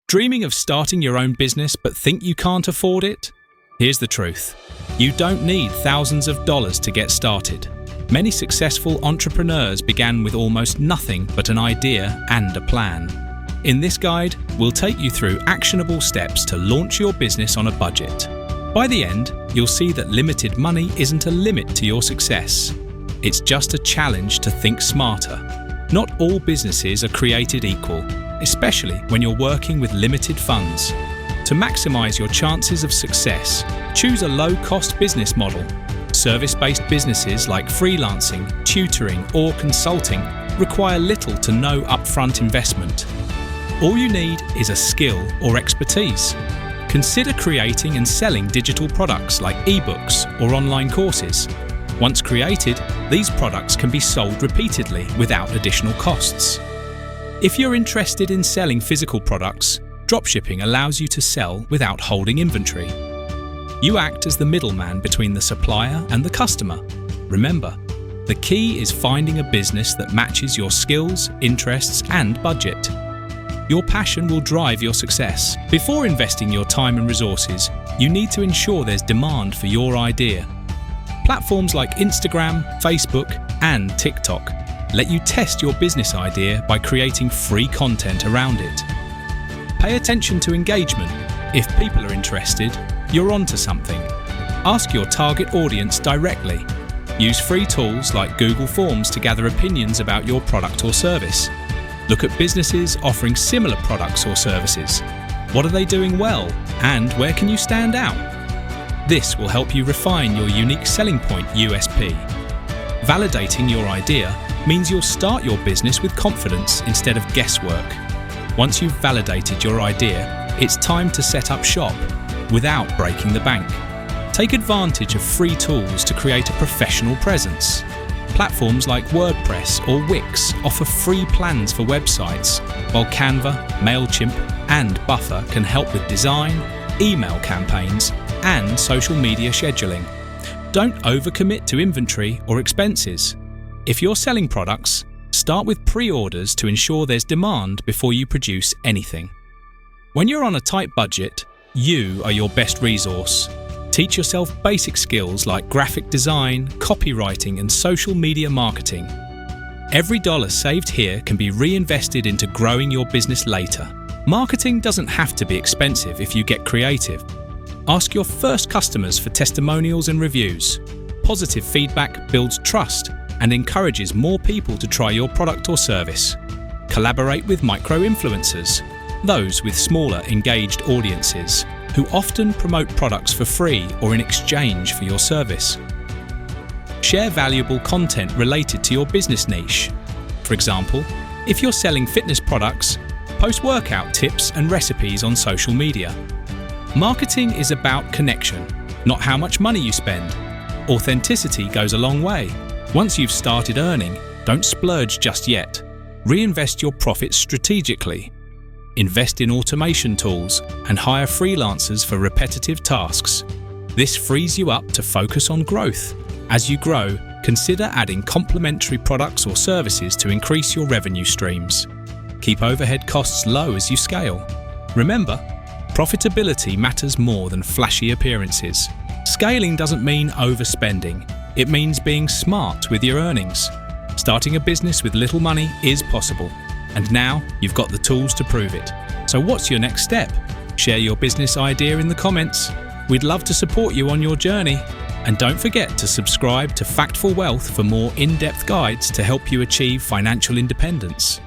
Dreaming of starting your own business but think you can't afford it? Here's the truth. You don't need thousands of dollars to get started. Many successful entrepreneurs began with almost nothing but an idea and a plan. In this guide, we'll take you through actionable steps to launch your business on a budget. By the end, you'll see that limited money isn't a limit to your success. It's just a challenge to think smarter. Not all businesses are created equal, especially when you're working with limited funds. To maximize your chances of success, choose a low-cost business model. Service-based businesses like freelancing, tutoring, or consulting require little to no upfront investment. All you need is a skill or expertise. Consider creating and selling digital products like ebooks or online courses. Once created, these products can be sold repeatedly without additional costs. If you're interested in selling physical products, dropshipping allows you to sell without holding inventory. You act as the middleman between the supplier and the customer. Remember, the key is finding a business that matches your skills, interests, and budget. Your passion will drive your success. Before investing your time and resources, you need to ensure there's demand for your idea. Platforms like Instagram, Facebook, and TikTok let you test your business idea by creating free content around it. Pay attention to engagement. If people are interested, you're onto something. Ask your target audience directly. Use free tools like Google Forms to gather opinions about your product or service. Look at businesses offering similar products or services. What are they doing well, and where can you stand out? This will help you refine your unique selling point (USP). Validating your idea means you'll start your business with confidence instead of guesswork. Once you've validated your idea, it's time to set up shop without breaking the bank. Take advantage of free tools to create a professional presence. Platforms like WordPress or Wix offer free plans for websites, while Canva, MailChimp, and Buffer can help with design, email campaigns, and social media scheduling. Don't overcommit to inventory or expenses. If you're selling products, start with pre-orders to ensure there's demand before you produce anything. When you're on a tight budget, you are your best resource. Teach yourself basic skills like graphic design, copywriting, and social media marketing. Every dollar saved here can be reinvested into growing your business later. Marketing doesn't have to be expensive if you get creative. Ask your first customers for testimonials and reviews. Positive feedback builds trust and encourages more people to try your product or service. Collaborate with micro-influencers, those with smaller, engaged audiences, who often promote products for free or in exchange for your service. Share valuable content related to your business niche. For example, if you're selling fitness products, post workout tips and recipes on social media. Marketing is about connection, not how much money you spend. Authenticity goes a long way. Once you've started earning, don't splurge just yet. Reinvest your profits strategically. Invest in automation tools and hire freelancers for repetitive tasks. This frees you up to focus on growth. As you grow, consider adding complementary products or services to increase your revenue streams. Keep overhead costs low as you scale. Remember, profitability matters more than flashy appearances. Scaling doesn't mean overspending. It means being smart with your earnings. Starting a business with little money is possible, and now you've got the tools to prove it. So what's your next step? Share your business idea in the comments. We'd love to support you on your journey. And don't forget to subscribe to Factful Wealth for more in-depth guides to help you achieve financial independence.